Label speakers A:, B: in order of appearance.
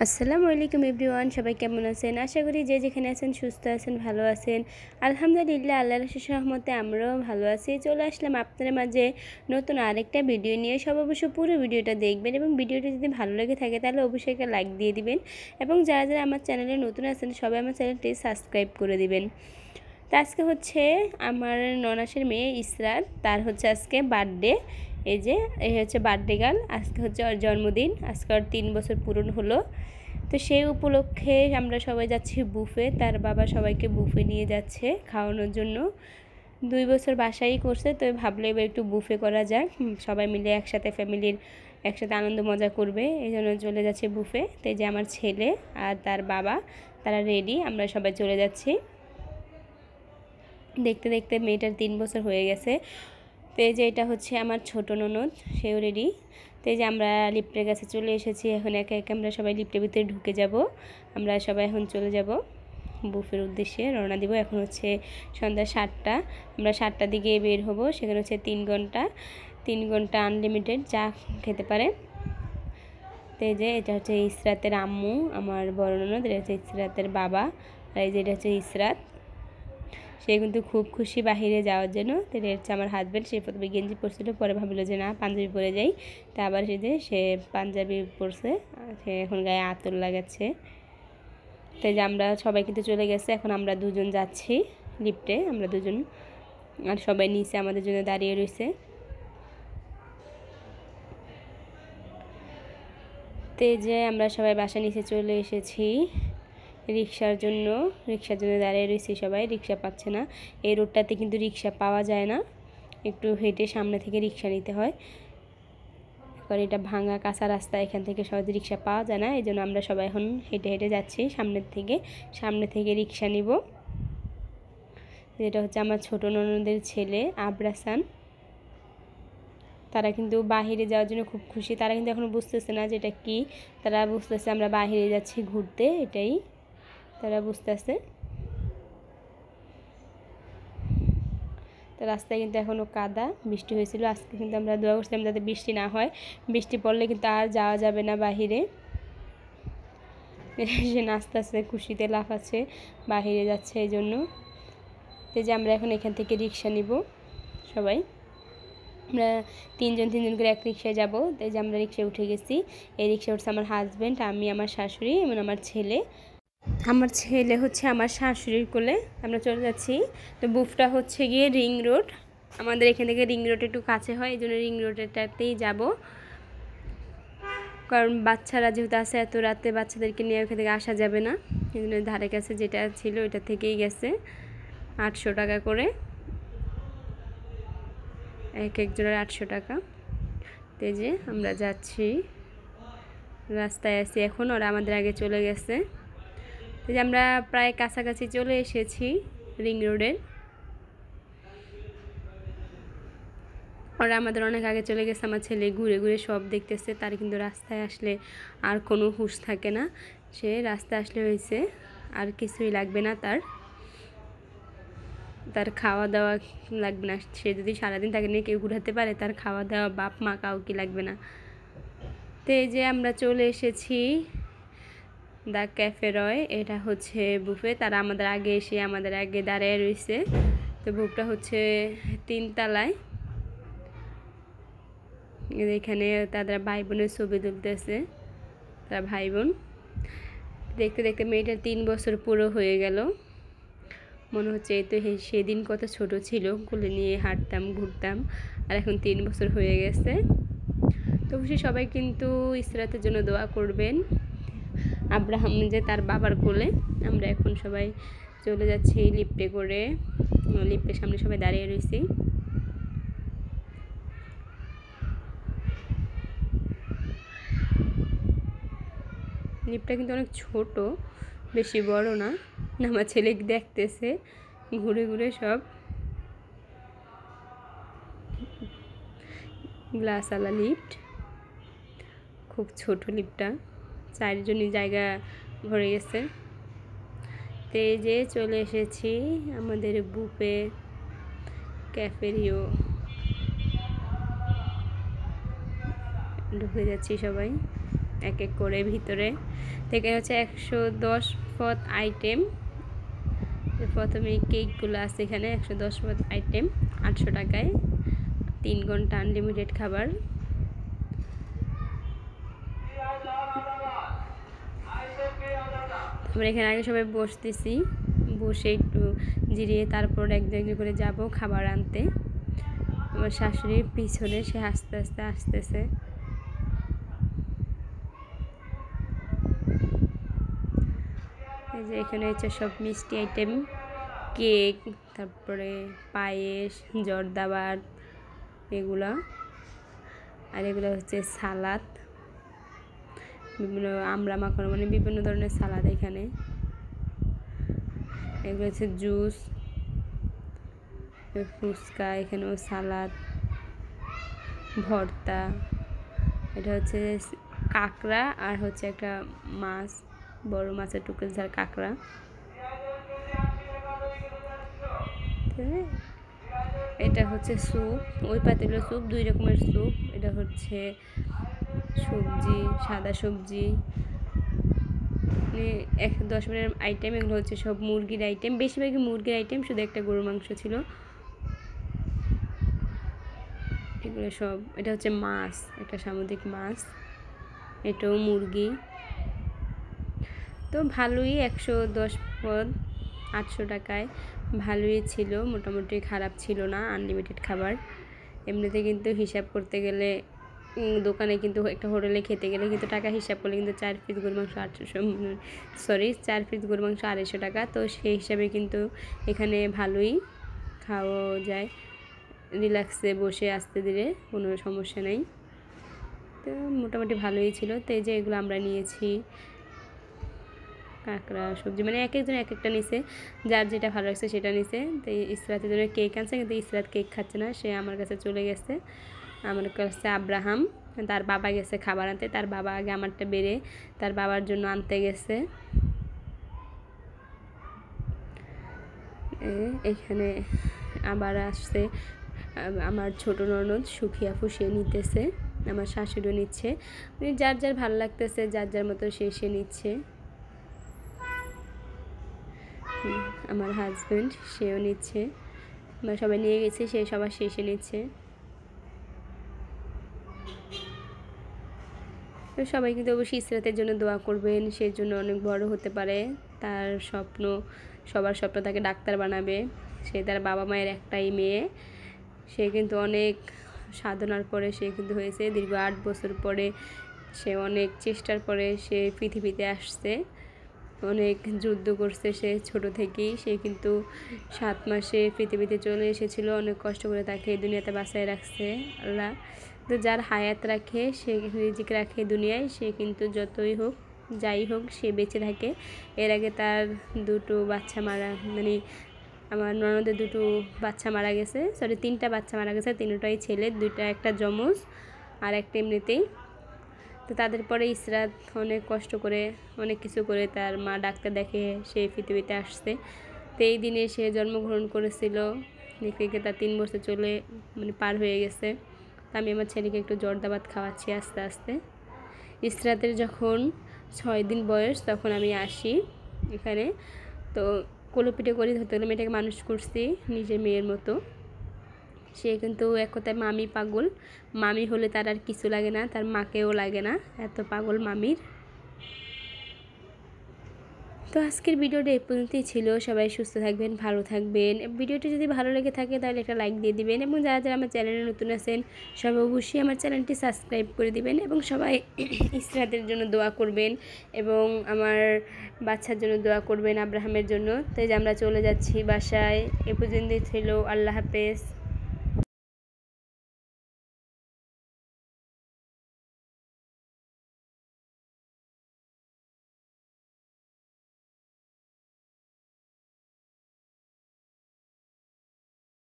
A: আসসালামু আলাইকুম এভরিওয়ান, সবাই কেমন আছেন? আশা করি যে যেখানে আছেন সুস্থ আছেন, ভালো আছেন। আলহামদুলিল্লাহ, আল্লাহর অশেষ রহমতে আমরাও ভালো আছি। চলে আসলাম আপনাদের মাঝে নতুন আরেকটা ভিডিও নিয়ে। সব অবশ্য পুরো ভিডিওটা দেখবেন এবং ভিডিওটি যদি ভালো লেগে থাকে তাহলে অবশ্যই একটা লাইক দিয়ে দিবেন এবং যারা যারা আমার চ্যানেলে নতুন আছেন সবাই আমার চ্যানেলটি সাবস্ক্রাইব করে দিবেন। তো আজকে হচ্ছে আমার ননাসের মেয়ে ইসরাত, তার হচ্ছে আজকে বার্থডে। এই হচ্ছে বার্থডে গার্ল, আজকে হচ্ছে ওর জন্মদিন। আজকে ওর 3 বছর পূরণ হলো। তো সেই উপলক্ষে আমরা সবাই যাচ্ছি বুফে। তার বাবা সবাইকে বুফে নিয়ে যাচ্ছে খাওয়ানোর জন্য। 2 বছর বাসাই করছে, তো ভাবলো এবার একটু বুফে করা যাক, সবাই মিলে একসাথে ফ্যামিলির একসাথে আনন্দ মজা করবে, এই জন্য চলে যাচ্ছে বুফে। তো এই যে আমার ছেলে আর তার বাবা, তারা রেডি, আমরা সবাই চলে যাচ্ছি। দেখতে দেখতে মেয়েটার 3 বছর হয়ে গেছে। তো এই যে এটা হচ্ছে আমার ছোট ননদ, সেও রেডি। তো এই যে আমরা লিফটের কাছে চলে এসেছি, এখন একে একে আমরা সবাই লিফটের ভিতরে ঢুকে যাব। আমরা সবাই এখন চলে যাব বুফের উদ্দেশ্যে, রওনা দিব। এখন হচ্ছে সন্ধ্যা 7টা, আমরা 7টার দিকে বের হব। সেখানে হচ্ছে 3 ঘন্টা আনলিমিটেড চা খেতে পারে। তো এই যে এটা হচ্ছে ইসরাতের আম্মু, আমার বড় ননদ। এটা হচ্ছে ইসরাতের বাবা, আর এই যে এটা হচ্ছে ইসরাত। সে কিন্তু খুব খুশি বাহিরে যাওয়ার জন্য। তো এটা হচ্ছে আমার হাজব্যান্ড, সে প্রথমে গেঞ্জি পরছিল, পরে ভাবলো যে না পাঞ্জাবি পরে যাই। তা আবার সে পাঞ্জাবি পরছে, সে এখন গায়ে আতর লাগাচ্ছে। তাই যে আমরা সবাই কিন্তু চলে গেছে, এখন আমরা দুজন যাচ্ছি লিফটে, আমরা দুজন, আর সবাই নিচে আমাদের জন্য দাঁড়িয়ে রয়েছে। তো যে আমরা সবাই বাসা নিচে চলে এসেছি। রিক্সার জন্য দাঁড়িয়ে রয়েছি সবাই, রিক্সা পাচ্ছে না। এই রোডটাতে কিন্তু রিক্সা পাওয়া যায় না, একটু হেঁটে সামনে থেকে রিক্সা নিতে হয়, কারণ এটা ভাঙা কাঁচা রাস্তা, এখান থেকে সহজে রিক্সা পাওয়া যায় না। এই জন্য আমরা সবাই এখন হেঁটে হেঁটে যাচ্ছি সামনে থেকে রিক্সা নিব। যেটা হচ্ছে আমার ছোট ননদের ছেলে আবরাসান। তারা কিন্তু বাহিরে যাওয়ার জন্য খুব খুশি। তারা কিন্তু এখনও বুঝতেছে না যেটা কি, তারা বুঝতেছে আমরা বাহিরে যাচ্ছি ঘুরতে, এটাই তারা বুঝতেছে। তো রাস্তায় কিন্তু এখনও কাদা, বৃষ্টি হয়েছিল আজকে, কিন্তু আমরা দোয়া করছিলাম যাতে বৃষ্টি না হয়। বৃষ্টি পড়লে কিন্তু আর যাওয়া যাবে না বাহিরে। সে নাচতেছে, খুশিতে লাফাচ্ছে, বাহিরে যাচ্ছে এই জন্য। তো যে আমরা এখন এখান থেকে রিক্সা নিব সবাই, আমরা তিনজন করে এক রিক্সায় যাব। তাই যে আমরা রিক্সায় উঠে গেছি। এই রিক্সা উঠছে আমার হাজব্যান্ড, আমি, আমার শাশুড়ি এবং আমার ছেলে। আমার ছেলে হচ্ছে আমার শাশুড়ির কোলে। আমরা চলে যাচ্ছি। তো বুফটা হচ্ছে গিয়ে রিং রোড, আমাদের এখান থেকে রিং রোড একটু কাছে হয়, এই জন্য রিং রোডটাতেই যাব। কারণ বাচ্চারা যেহেতু আছে, এত রাতে বাচ্চাদেরকে নিয়ে ওখান থেকে আসা যাবে না, এই জন্য ধারে কাছে যেটা ছিল ওইটা থেকেই গেছে। 800 টাকা করে, এক জোড়ার 800 টাকা। তো যে আমরা যাচ্ছি, রাস্তায় আছি এখন, ওরা আমাদের আগে চলে গেছে। তো যে আমরা প্রায় কাছাকাছি চলে এসেছি রিং রোডের, ওরা আমাদের অনেক আগে চলে গেছে। আমার ছেলে ঘুরে ঘুরে সব দেখতেছে, তার কিন্তু রাস্তায় আসলে আর কোনো হুঁশ থাকে না। সে রাস্তায় আসলে হয়েছে, আর কিছুই লাগবে না, তার খাওয়া দাওয়া লাগবে না। সে যদি সারাদিন তাকে নিয়ে কেউ ঘুরাতে পারে, তার খাওয়া দাওয়া বাপ মা কাউকে লাগবে না। তো এই যে আমরা চলে এসেছি দ্য ক্যাফে রয়, এটা হচ্ছে বুফে। তারা আমাদের আগে এসে আমাদের আগে দাঁড়িয়ে রয়েছে। তো বুফটা হচ্ছে 3 তলায়। এখানে তাদের ভাই বোনের ছবি তুলতেছে, তারা ভাই বোন। দেখতে দেখতে মেয়েটার 3 বছর পুরো হয়ে গেল। মনে হচ্ছে এই তো সেদিন কত ছোট ছিল, কোলে নিয়ে হাঁটতাম ঘুরতাম, আর এখন 3 বছর হয়ে গেছে। তো অবশ্যই সবাই কিন্তু ইসরাতের জন্য দোয়া করবেন। আব্রাহাম যে তার বাবার কোলে। আমরা এখন সবাই চলে যাচ্ছি লিফটে করে, লিফটের সামনে সবাই দাঁড়িয়ে রয়েছি। লিফটটা কিন্তু অনেক ছোট, বেশি বড় না। আমার ছেলে দেখতেছে ঘুরে ঘুরে সব। গ্লাসওয়ালা লিফট, খুব ছোট লিফটটা, 4 জনই জায়গা ভরে গেছে। তো এই যে চলে এসেছি আমাদের বুফে ক্যাফেরিও, ঢুকে যাচ্ছি সবাই। এক এক করে ভিতরে থেকে হচ্ছে 110 পদ আইটেম। প্রথমে কেকগুলো আছে এখানে 110 পদ আইটেম 800 টাকায়, 3 ঘন্টা আনলিমিটেড খাবার। আমরা এখানে আগে সবাই বসতেছি, বসে একটু জিরিয়ে তারপর একজন করে যাব খাবার আনতে। আমার শাশুড়ির পিছনে সে আস্তে আস্তে আসতেছে। এই যে এখানে হচ্ছে সব মিষ্টি আইটেম, কেক, তারপরে পায়েস, জর্দাবাদ এগুলা, আর এগুলো হচ্ছে সালাদ, বিভিন্ন আমরা মাখানো মানে বিভিন্ন ধরনের সালাদ এখানে। এগুলো হচ্ছে জুস, ফুচকা, এখানেও সালাদ, ভর্তা। এটা হচ্ছে কাঁকড়া আর হচ্ছে একটা মাছ, বড় মাছের টুকরো ঝাল কাঁকড়া। এটা হচ্ছে স্যুপ, ওই পাতিলের স্যুপ, 2 রকমের স্যুপ। এটা হচ্ছে সবজি, সাদা সবজি, 10 মিনিটের আইটেম। এগুলো হচ্ছে সব মুরগির আইটেম, বেশিরভাগই মুরগির আইটেম, শুধু একটা গরুর মাংস ছিল। এগুলো সব, এটা হচ্ছে মাছ, একটা সামুদ্রিক মাছ, এটাও মুরগি। তো ভালোই, 110 পদ 800 টাকায় ভালোই ছিল, মোটামুটি খারাপ ছিল না। আনলিমিটেড খাবার। এমনিতে কিন্তু হিসাব করতে গেলে দোকানে কিন্তু একটা হোটেলে খেতে গেলে কিন্তু টাকা হিসাব করলে কিন্তু 4 পিস গরুর মাংস 4 পিস গরুর মাংস 250 টাকা। তো সেই হিসাবে কিন্তু এখানে ভালোই খাওয়া যায়, রিল্যাক্সে বসে আস্তে ধীরে, কোনো সমস্যা নেই। তো মোটামুটি ভালোই ছিল। তো এই যে এগুলো আমরা নিয়েছি, কাঁকড়া, সবজি, মানে এক একজন এক একটা নিছে, যার যেটা ভালো লাগছে সেটা নিছে। তো ইসরাতের জন্য কেক আনছে, কিন্তু ইসরাত কেক খাচ্ছে না, সে আমার কাছে চলে গেছে। আমার কাছে আব্রাহাম, তার বাবা গেছে খাবার আনতে, তার বাবা আগে আমারটা বেড়ে তার বাবার জন্য আনতে গেছে। এখানে আবার আসছে আমার ছোট ননদ সুখিয়া ফুসে নিতেছে, আমার শাশুড়িও নিচ্ছে, যার যার ভালো লাগতেছে, যার যার মতো সে নিচ্ছে। আমার হাজব্যান্ড সেও নিচ্ছে, আমরা সবাই নিয়ে গেছি, সে সবার শেষে নিচ্ছে। তো সবাই কিন্তু অবশ্যই ইসরাতের জন্য দোয়া করবেন, সে জন্য অনেক বড় হতে পারে, তার স্বপ্ন, সবার স্বপ্ন তাকে ডাক্তার বানাবে। সে তার বাবা মায়ের একটাই মেয়ে, সে কিন্তু অনেক সাধনার পরে সে কিন্তু হয়েছে, দীর্ঘ 8 বছর পরে, সে অনেক চেষ্টার পরে সে পৃথিবীতে আসছে, অনেক যুদ্ধ করছে সে ছোট থেকেই। সে কিন্তু 7 মাসে পৃথিবীতে চলে এসেছিল, অনেক কষ্ট করে তাকে দুনিয়াতে বাঁচায় রাখছে আল্লাহ। তো যার হায়াত রাখে, সে রিজিক রাখে দুনিয়ায়, সে কিন্তু যতই হোক যাই হোক সে বেঁচে থাকে। এর আগে তার 2টো বাচ্চা মারা, মানে আমার ননদের 2টো বাচ্চা মারা গেছে, 3টা বাচ্চা মারা গেছে, 3টাই ছেলে, 2টা একটা যমজ আর একটা এমনিতেই। তো তাদের পরে ইসরাত অনেক কষ্ট করে, অনেক কিছু করে তার মা ডাক্তার দেখে সে পৃথিবীতে আসছে। তো এই দিনে সে জন্মগ্রহণ করেছিল, দেখে তার 3 বছর চলে মানে পার হয়ে গেছে। আমি আমার ছেলেকে একটু জর্দাবাদ খাওয়াচ্ছি আস্তে আস্তে। ইসরাতের যখন 6 দিন বয়স তখন আমি আসি এখানে। তো কোলোপিঠে করে ধরতে গেলে মেয়েটাকে মানুষ করছি নিজের মেয়ের মতো। সে কিন্তু এক কথায় মামি পাগল, মামি হলে তার আর কিছু লাগে না, তার মাকেও লাগে না, এত পাগল মামির। তো আজকের ভিডিওটা এই পর্যন্তই ছিল। সবাই সুস্থ থাকবেন, ভালো থাকবেন। ভিডিওটি যদি ভালো লেগে থাকে তাহলে একটা লাইক দিয়ে দিবেন, এবং যারা যারা আমার চ্যানেলে নতুন আছেন সবাই অবশ্যই আমার চ্যানেলটি সাবস্ক্রাইব করে দিবেন, এবং সবাই ইসরাতের জন্য দোয়া করবেন এবং আমার বাচ্চার জন্য দোয়া করবেন, আব্রাহামের জন্য। তো এই যে আমরা চলে যাচ্ছি বাসায়। এ পর্যন্তই ছিল। আল্লাহ হাফেজ।